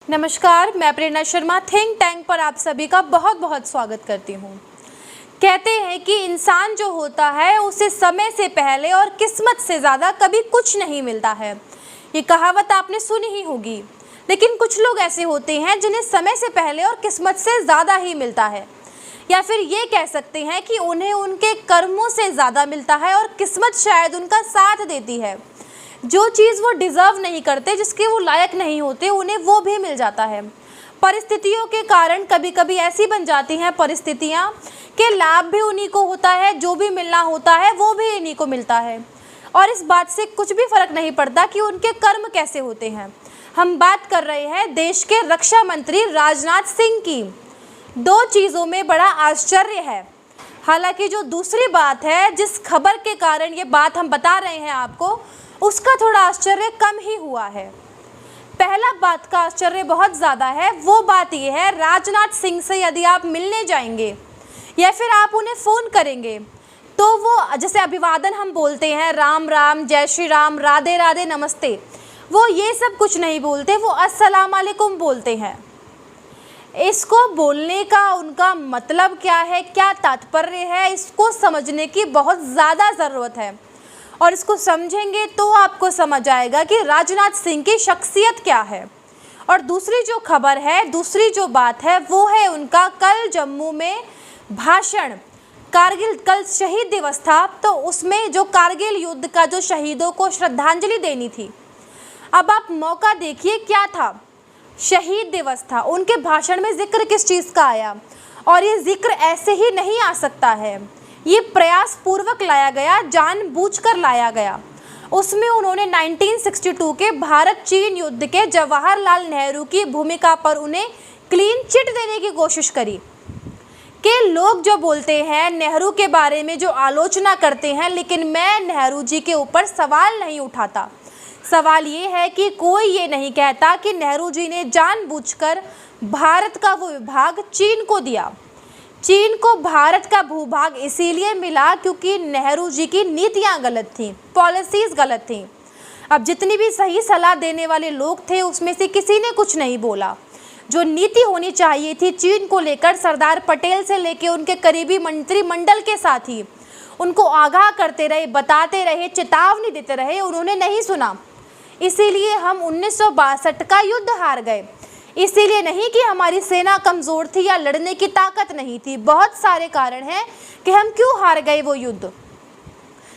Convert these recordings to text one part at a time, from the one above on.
नमस्कार, मैं प्रेरणा Sharma think tank पर आप सभी का बहुत बहुत स्वागत करती हूँ। कहते हैं कि इंसान जो होता है उसे समय से पहले और किस्मत से ज़्यादा कभी कुछ नहीं मिलता है। ये कहावत आपने सुनी ही होगी, लेकिन कुछ लोग ऐसे होते हैं जिन्हें समय से पहले और किस्मत से ज़्यादा ही मिलता है, या फिर ये कह सकते हैं कि उन्हें उनके कर्मों से ज़्यादा मिलता है और किस्मत शायद उनका साथ देती है। जो चीज़ वो डिज़र्व नहीं करते, जिसके वो लायक नहीं होते, उन्हें वो भी मिल जाता है। परिस्थितियों के कारण कभी कभी ऐसी बन जाती हैं परिस्थितियाँ कि लाभ भी उन्हीं को होता है, जो भी मिलना होता है वो भी इन्हीं को मिलता है, और इस बात से कुछ भी फर्क नहीं पड़ता कि उनके कर्म कैसे होते हैं। हम बात कर रहे हैं देश के रक्षा मंत्री राजनाथ सिंह की। दो चीज़ों में बड़ा आश्चर्य है। हालांकि जो दूसरी बात है, जिस खबर के कारण ये बात हम बता रहे हैं आपको, उसका थोड़ा आश्चर्य कम ही हुआ है। पहला बात का आश्चर्य बहुत ज़्यादा है। वो बात ये है, राजनाथ सिंह से यदि आप मिलने जाएंगे या फिर आप उन्हें फ़ोन करेंगे तो वो जैसे अभिवादन हम बोलते हैं, राम राम, जय श्री राम, राधे राधे, नमस्ते, वो ये सब कुछ नहीं बोलते, वो अस्सलाम वालेकुम बोलते हैं। इसको बोलने का उनका मतलब क्या है, क्या तात्पर्य है, इसको समझने की बहुत ज़्यादा ज़रूरत है, और इसको समझेंगे तो आपको समझ आएगा कि राजनाथ सिंह की शख्सियत क्या है। और दूसरी जो खबर है, दूसरी जो बात है, वो है उनका कल जम्मू में भाषण। कारगिल, कल शहीद दिवस था, तो उसमें जो कारगिल युद्ध का जो शहीदों को श्रद्धांजलि देनी थी, अब आप मौका देखिए क्या था, शहीद दिवस था। उनके भाषण में जिक्र किस चीज़ का आया, और ये जिक्र ऐसे ही नहीं आ सकता है, ये प्रयास पूर्वक लाया गया, जानबूझकर लाया गया। उसमें उन्होंने 1962 के भारत चीन युद्ध के जवाहरलाल नेहरू की भूमिका पर उन्हें क्लीन चिट देने की कोशिश करी। कि लोग जो बोलते हैं नेहरू के बारे में, जो आलोचना करते हैं, लेकिन मैं नेहरू जी के ऊपर सवाल नहीं उठाता। सवाल ये है कि कोई ये नहीं कहता कि नेहरू जी ने जानबूझकर भारत का वो विभाग चीन को दिया। चीन को भारत का भूभाग इसीलिए मिला क्योंकि नेहरू जी की नीतियाँ गलत थीं, पॉलिसीज़ गलत थीं। अब जितनी भी सही सलाह देने वाले लोग थे, उसमें से किसी ने कुछ नहीं बोला। जो नीति होनी चाहिए थी चीन को लेकर, सरदार पटेल से लेके उनके करीबी मंत्रिमंडल के साथ ही उनको आगाह करते रहे, बताते रहे, चेतावनी देते रहे, उन्होंने नहीं सुना। इसीलिए हम 1962 का युद्ध हार गए। इसीलिए नहीं कि हमारी सेना कमज़ोर थी या लड़ने की ताकत नहीं थी, बहुत सारे कारण हैं कि हम क्यों हार गए वो युद्ध,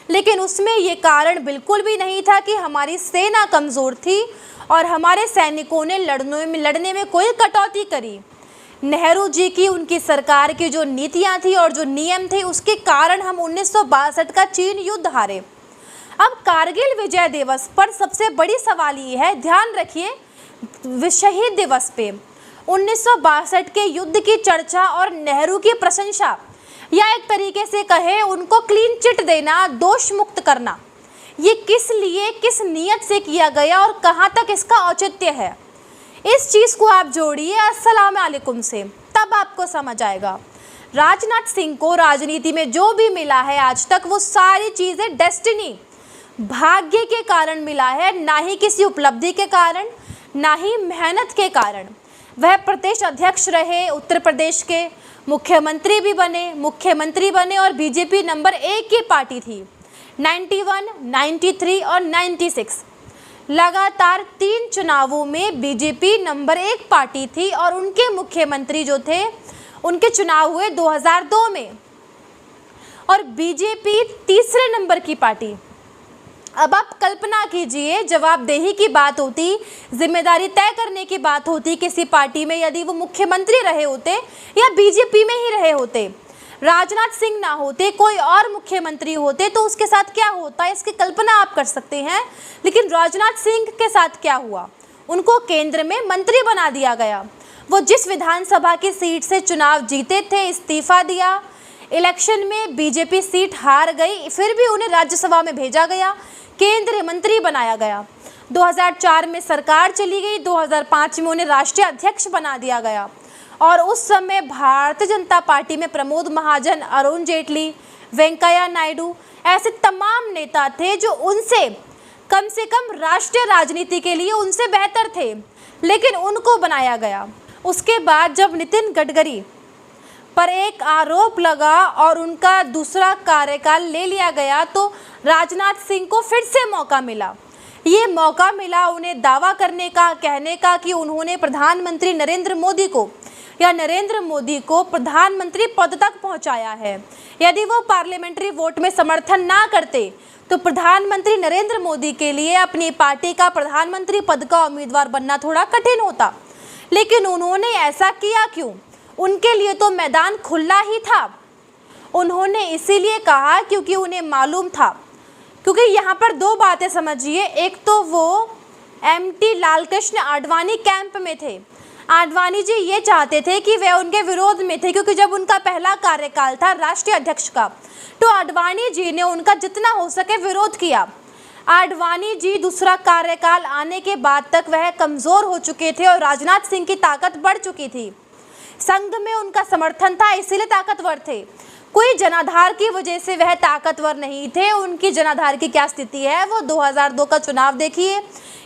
लेकिन उसमें ये कारण बिल्कुल भी नहीं था कि हमारी सेना कमज़ोर थी और हमारे सैनिकों ने लड़ने में कोई कटौती करी। नेहरू जी की, उनकी सरकार की जो नीतियाँ थी और जो नियम थे, उसके कारण हम 1962 का चीन युद्ध हारे। अब कारगिल विजय दिवस पर सबसे बड़ी सवाल ये है, ध्यान रखिए, शहीद दिवस पे 1962 के युद्ध की चर्चा और नेहरू की प्रशंसा, या एक तरीके से कहे उनको क्लीन चिट देना, दोष मुक्त करना, ये किस लिए, किस नियत से किया गया और कहाँ तक इसका औचित्य है, इस चीज़ को आप जोड़िए अस्सलाम वालेकुम से, तब आपको समझ आएगा। राजनाथ सिंह को राजनीति में जो भी मिला है आज तक, वो सारी चीज़ें डेस्टिनी, भाग्य के कारण मिला है, ना ही किसी उपलब्धि के कारण, ना ही मेहनत के कारण। वह प्रदेश अध्यक्ष रहे, उत्तर प्रदेश के मुख्यमंत्री बने और बीजेपी नंबर 1 की पार्टी थी। 91, 93 और 96 लगातार 3 चुनावों में बीजेपी नंबर 1 पार्टी थी, और उनके मुख्यमंत्री जो थे उनके चुनाव हुए 2002 में, और बीजेपी तीसरे नंबर की पार्टी। अब आप कल्पना कीजिए, जवाबदेही की बात होती, जिम्मेदारी तय करने की बात होती किसी पार्टी में, यदि वो मुख्यमंत्री रहे होते या बीजेपी में ही रहे होते, राजनाथ सिंह ना होते, कोई और मुख्यमंत्री होते, तो उसके साथ क्या होता है, इसकी कल्पना आप कर सकते हैं। लेकिन राजनाथ सिंह के साथ क्या हुआ, उनको केंद्र में मंत्री बना दिया गया। वो जिस विधानसभा की सीट से चुनाव जीते थे, इस्तीफा दिया, इलेक्शन में बीजेपी सीट हार गई, फिर भी उन्हें राज्यसभा में भेजा गया, केंद्रीय मंत्री बनाया गया। 2004 में सरकार चली गई, 2005 में उन्हें राष्ट्रीय अध्यक्ष बना दिया गया, और उस समय भारतीय जनता पार्टी में प्रमोद महाजन, अरुण जेटली, वेंकैया नायडू, ऐसे तमाम नेता थे जो उनसे कम से कम राष्ट्रीय राजनीति के लिए उनसे बेहतर थे, लेकिन उनको बनाया गया। उसके बाद जब नितिन गडकरी पर एक आरोप लगा और उनका दूसरा कार्यकाल ले लिया गया, तो राजनाथ सिंह को फिर से मौका मिला। ये मौका मिला उन्हें दावा करने का, कहने का कि उन्होंने प्रधानमंत्री नरेंद्र मोदी को या नरेंद्र मोदी को प्रधानमंत्री पद तक पहुंचाया है। यदि वो पार्लियामेंट्री वोट में समर्थन ना करते तो प्रधानमंत्री नरेंद्र मोदी के लिए अपनी पार्टी का प्रधानमंत्री पद का उम्मीदवार बनना थोड़ा कठिन होता। लेकिन उन्होंने ऐसा किया क्यों? उनके लिए तो मैदान खुला ही था। उन्होंने इसीलिए कहा क्योंकि उन्हें मालूम था, क्योंकि यहाँ पर दो बातें समझिए। एक तो वो एमटी लालकृष्ण आडवाणी कैंप में थे। आडवाणी जी ये चाहते थे कि वे उनके विरोध में थे, क्योंकि जब उनका पहला कार्यकाल था राष्ट्रीय अध्यक्ष का, तो आडवाणी जी ने उनका जितना हो सके विरोध किया। आडवाणी जी दूसरा कार्यकाल आने के बाद तक वह कमज़ोर हो चुके थे और राजनाथ सिंह की ताकत बढ़ चुकी थी। संघ में उनका समर्थन था, इसीलिए ताकतवर थे। कोई जनाधार की वजह से वह ताकतवर नहीं थे। उनकी जनाधार की क्या स्थिति है, वो 2002 का चुनाव देखिए,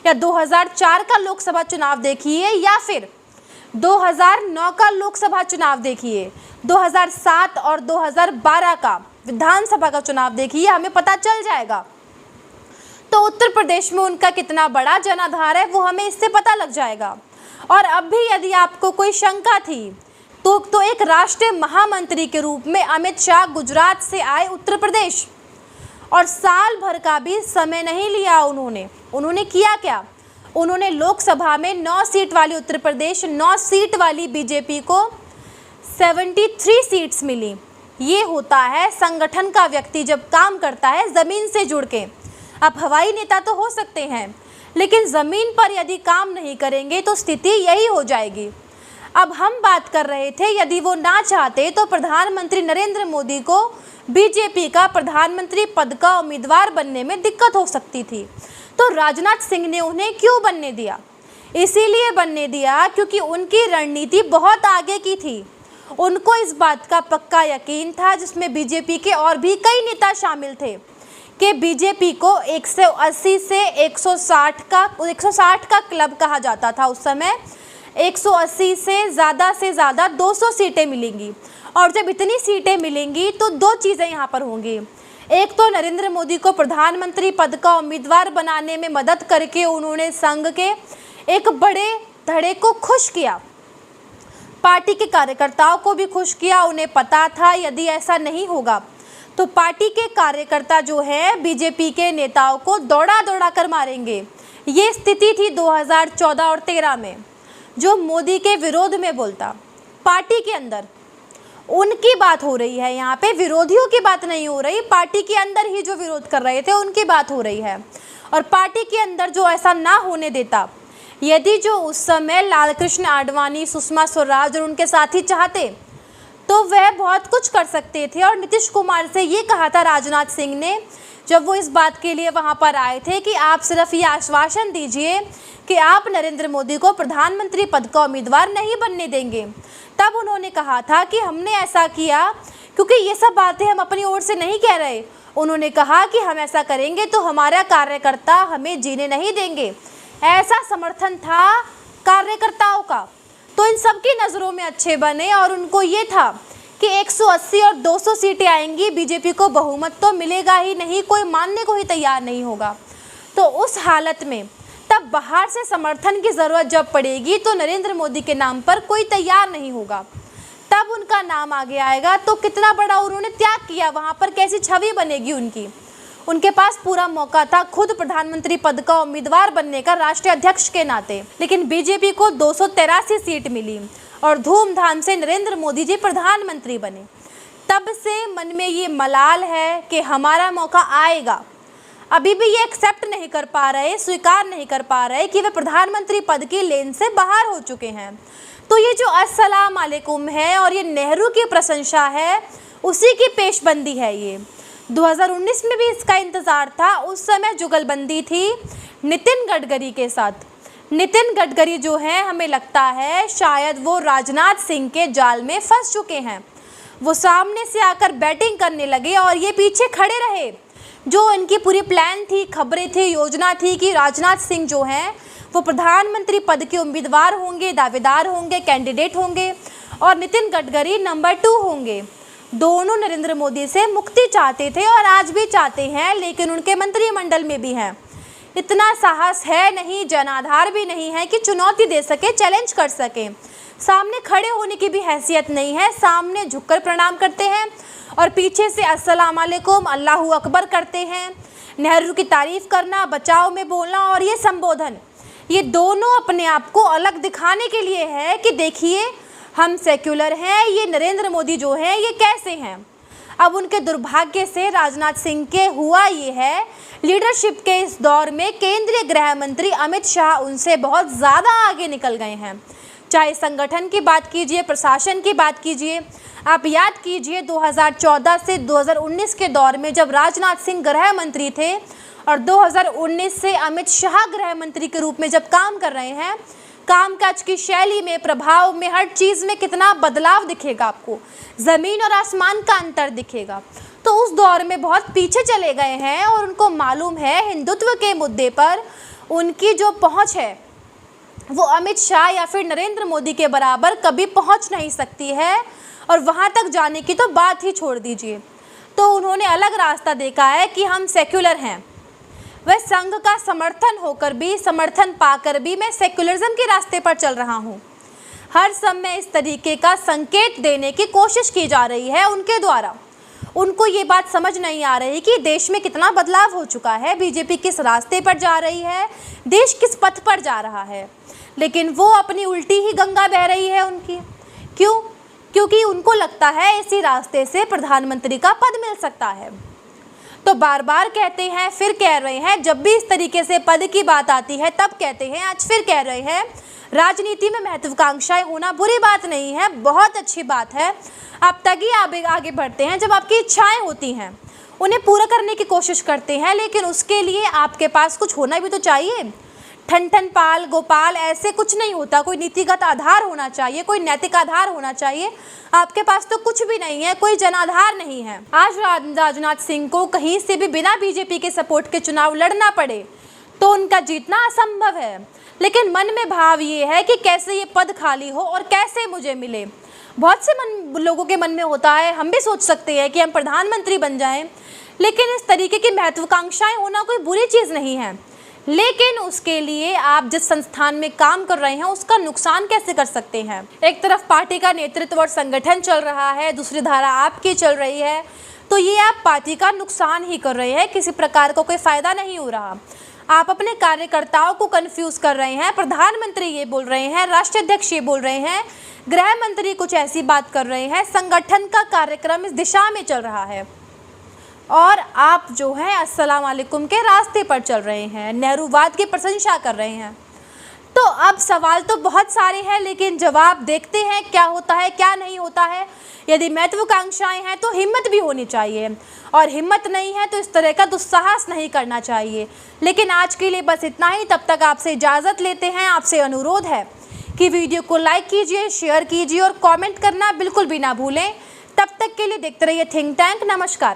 या 2004 का लोकसभा चुनाव देखिए, या फिर 2009 का लोकसभा चुनाव देखिए, 2007 और 2012 का विधानसभा का चुनाव देखिए, हमें पता चल जाएगा। तो उत्तर प्रदेश में उनका कितना बड़ा जनाधार है वो हमें इससे पता लग जाएगा। और अब भी यदि आपको कोई शंका थी तो एक राष्ट्रीय महामंत्री के रूप में अमित शाह गुजरात से आए उत्तर प्रदेश, और साल भर का भी समय नहीं लिया उन्होंने किया क्या? उन्होंने लोकसभा में 9 सीट वाली उत्तर प्रदेश, 9 सीट वाली बीजेपी को 73 सीट्स मिली। ये होता है संगठन का व्यक्ति जब काम करता है ज़मीन से जुड़ के। आप हवाई नेता तो हो सकते हैं, लेकिन ज़मीन पर यदि काम नहीं करेंगे तो स्थिति यही हो जाएगी। अब हम बात कर रहे थे, यदि वो ना चाहते तो प्रधानमंत्री नरेंद्र मोदी को बीजेपी का प्रधानमंत्री पद का उम्मीदवार बनने में दिक्कत हो सकती थी। तो राजनाथ सिंह ने उन्हें क्यों बनने दिया? इसीलिए बनने दिया क्योंकि उनकी रणनीति बहुत आगे की थी। उनको इस बात का पक्का यकीन था, जिसमें बीजेपी के और भी कई नेता शामिल थे, कि बीजेपी को 180 से 160 का क्लब कहा जाता था उस समय। 180 से ज़्यादा 200 सीटें मिलेंगी, और जब इतनी सीटें मिलेंगी तो दो चीज़ें यहाँ पर होंगी। एक तो नरेंद्र मोदी को प्रधानमंत्री पद का उम्मीदवार बनाने में मदद करके उन्होंने संघ के एक बड़े धड़े को खुश किया, पार्टी के कार्यकर्ताओं को भी खुश किया। उन्हें पता था यदि ऐसा नहीं होगा तो पार्टी के कार्यकर्ता जो है बीजेपी के नेताओं को दौड़ा कर मारेंगे। ये स्थिति थी 2014 और 13 में। जो मोदी के विरोध में बोलता, पार्टी के अंदर उनकी बात हो रही है, यहाँ पे विरोधियों की बात नहीं हो रही, पार्टी के अंदर ही जो विरोध कर रहे थे उनकी बात हो रही है। और पार्टी के अंदर जो ऐसा ना होने देता, यदि जो उस समय लालकृष्ण आडवाणी, सुषमा स्वराज और उनके साथी चाहते तो वह बहुत कुछ कर सकते थे। और नीतीश कुमार से ये कहा था राजनाथ सिंह ने, जब वो इस बात के लिए वहाँ पर आए थे, कि आप सिर्फ ये आश्वासन दीजिए कि आप नरेंद्र मोदी को प्रधानमंत्री पद का उम्मीदवार नहीं बनने देंगे। तब उन्होंने कहा था कि हमने ऐसा किया क्योंकि ये सब बातें हम अपनी ओर से नहीं कह रहे। उन्होंने कहा कि हम ऐसा करेंगे तो हमारा कार्यकर्ता हमें जीने नहीं देंगे। ऐसा समर्थन था कार्यकर्ताओं का। तो इन सब की नज़रों में अच्छे बने, और उनको ये था कि 180 और 200 सीटें आएंगी, बीजेपी को बहुमत तो मिलेगा ही नहीं, कोई मानने को ही तैयार नहीं होगा। तो उस हालत में तब बाहर से समर्थन की ज़रूरत जब पड़ेगी तो नरेंद्र मोदी के नाम पर कोई तैयार नहीं होगा, तब उनका नाम आगे आएगा। तो कितना बड़ा उन्होंने त्याग किया, वहाँ पर कैसी छवि बनेगी उनकी। उनके पास पूरा मौका था खुद प्रधानमंत्री पद का उम्मीदवार बनने का राष्ट्रीय अध्यक्ष के नाते, लेकिन बीजेपी को 283 सीट मिली और धूमधाम से नरेंद्र मोदी जी प्रधानमंत्री बने। तब से मन में ये मलाल है कि हमारा मौका आएगा। अभी भी ये एक्सेप्ट नहीं कर पा रहे, स्वीकार नहीं कर पा रहे कि वे प्रधानमंत्री पद की लेन से बाहर हो चुके हैं। तो ये जो अस्सलाम वालेकुम है और ये नेहरू की प्रशंसा है, उसी की पेशबंदी है। ये 2019 में भी इसका इंतज़ार था। उस समय जुगलबंदी थी नितिन गडकरी के साथ। नितिन गडकरी जो हैं, हमें लगता है शायद वो राजनाथ सिंह के जाल में फंस चुके हैं। वो सामने से आकर बैटिंग करने लगे और ये पीछे खड़े रहे। जो इनकी पूरी प्लान थी, खबरें थी, योजना थी कि राजनाथ सिंह जो हैं वो प्रधानमंत्री पद के उम्मीदवार होंगे, दावेदार होंगे, कैंडिडेट होंगे और नितिन गडकरी नंबर 2 होंगे। दोनों नरेंद्र मोदी से मुक्ति चाहते थे और आज भी चाहते हैं, लेकिन उनके मंत्रिमंडल में भी हैं इतना साहस है नहीं, जनाधार भी नहीं है कि चुनौती दे सके, चैलेंज कर सके। सामने खड़े होने की भी हैसियत नहीं है, सामने झुककर प्रणाम करते हैं और पीछे से अस्सलाम वालेकुम, अल्लाहू अकबर करते हैं। नेहरू की तारीफ करना, बचाव में बोलना और ये संबोधन, ये दोनों अपने आप को अलग दिखाने के लिए है कि देखिए हम सेक्युलर हैं, ये नरेंद्र मोदी जो हैं ये कैसे हैं। अब उनके दुर्भाग्य से राजनाथ सिंह के हुआ ये है, लीडरशिप के इस दौर में केंद्रीय गृह मंत्री अमित शाह उनसे बहुत ज़्यादा आगे निकल गए हैं। चाहे संगठन की बात कीजिए, प्रशासन की बात कीजिए, आप याद कीजिए 2014 से 2019 के दौर में जब राजनाथ सिंह गृह मंत्री थे और 2019 से अमित शाह गृह मंत्री के रूप में जब काम कर रहे हैं, कामकाज की शैली में, प्रभाव में, हर चीज़ में कितना बदलाव दिखेगा आपको, ज़मीन और आसमान का अंतर दिखेगा। तो उस दौर में बहुत पीछे चले गए हैं और उनको मालूम है हिंदुत्व के मुद्दे पर उनकी जो पहुंच है वो अमित शाह या फिर नरेंद्र मोदी के बराबर कभी पहुंच नहीं सकती है और वहां तक जाने की तो बात ही छोड़ दीजिए। तो उन्होंने अलग रास्ता देखा है कि हम सेक्युलर हैं। वह संघ का समर्थन होकर भी, समर्थन पाकर भी मैं सेक्युलरिज्म के रास्ते पर चल रहा हूँ। हर समय इस तरीके का संकेत देने की कोशिश की जा रही है उनके द्वारा। उनको ये बात समझ नहीं आ रही कि देश में कितना बदलाव हो चुका है, बीजेपी किस रास्ते पर जा रही है, देश किस पथ पर जा रहा है, लेकिन वो अपनी उल्टी ही गंगा बह रही है उनकी। क्यों? क्योंकि उनको लगता है इसी रास्ते से प्रधानमंत्री का पद मिल सकता है। तो बार बार कहते हैं, फिर कह रहे हैं, जब भी इस तरीके से पद की बात आती है तब कहते हैं, आज फिर कह रहे हैं, राजनीति में महत्वाकांक्षाएं होना बुरी बात नहीं है, बहुत अच्छी बात है। आप तभी आगे बढ़ते हैं जब आपकी इच्छाएं होती हैं, उन्हें पूरा करने की कोशिश करते हैं, लेकिन उसके लिए आपके पास कुछ होना भी तो चाहिए। ठन ठन पाल गोपाल ऐसे कुछ नहीं होता, कोई नीतिगत आधार होना चाहिए, कोई नैतिक आधार होना चाहिए। आपके पास तो कुछ भी नहीं है, कोई जनाधार नहीं है। आज राजनाथ सिंह को कहीं से भी बिना बीजेपी के सपोर्ट के चुनाव लड़ना पड़े तो उनका जीतना असंभव है, लेकिन मन में भाव ये है कि कैसे ये पद खाली हो और कैसे मुझे मिले। बहुत से लोगों के मन में होता है, हम भी सोच सकते हैं कि हम प्रधानमंत्री बन जाएं, लेकिन इस तरीके की महत्वाकांक्षाएं होना कोई बुरी चीज़ नहीं है, लेकिन उसके लिए आप जिस संस्थान में काम कर रहे हैं उसका नुकसान कैसे कर सकते हैं। एक तरफ पार्टी का नेतृत्व और संगठन चल रहा है, दूसरी धारा आपकी चल रही है, तो ये आप पार्टी का नुकसान ही कर रहे हैं, किसी प्रकार का कोई फ़ायदा नहीं हो रहा। आप अपने कार्यकर्ताओं को कंफ्यूज कर रहे हैं। प्रधानमंत्री ये बोल रहे हैं, राष्ट्रीय अध्यक्ष ये बोल रहे हैं, गृह मंत्री कुछ ऐसी बात कर रहे हैं, संगठन का कार्यक्रम इस दिशा में चल रहा है और आप जो है अस्सलाम वालेकुम के रास्ते पर चल रहे हैं, नेहरूवाद की प्रशंसा कर रहे हैं। तो अब सवाल तो बहुत सारे हैं, लेकिन जवाब देखते हैं क्या होता है, क्या नहीं होता है। यदि महत्वाकांक्षाएं हैं तो हिम्मत भी होनी चाहिए, और हिम्मत नहीं है तो इस तरह का दुस्साहस नहीं करना चाहिए। लेकिन आज के लिए बस इतना ही, तब तक आपसे इजाज़त लेते हैं। आपसे अनुरोध है कि वीडियो को लाइक कीजिए, शेयर कीजिए और कमेंट करना बिल्कुल भी ना भूलें। तब तक के लिए देखते रहिए थिंक टैंक। नमस्कार।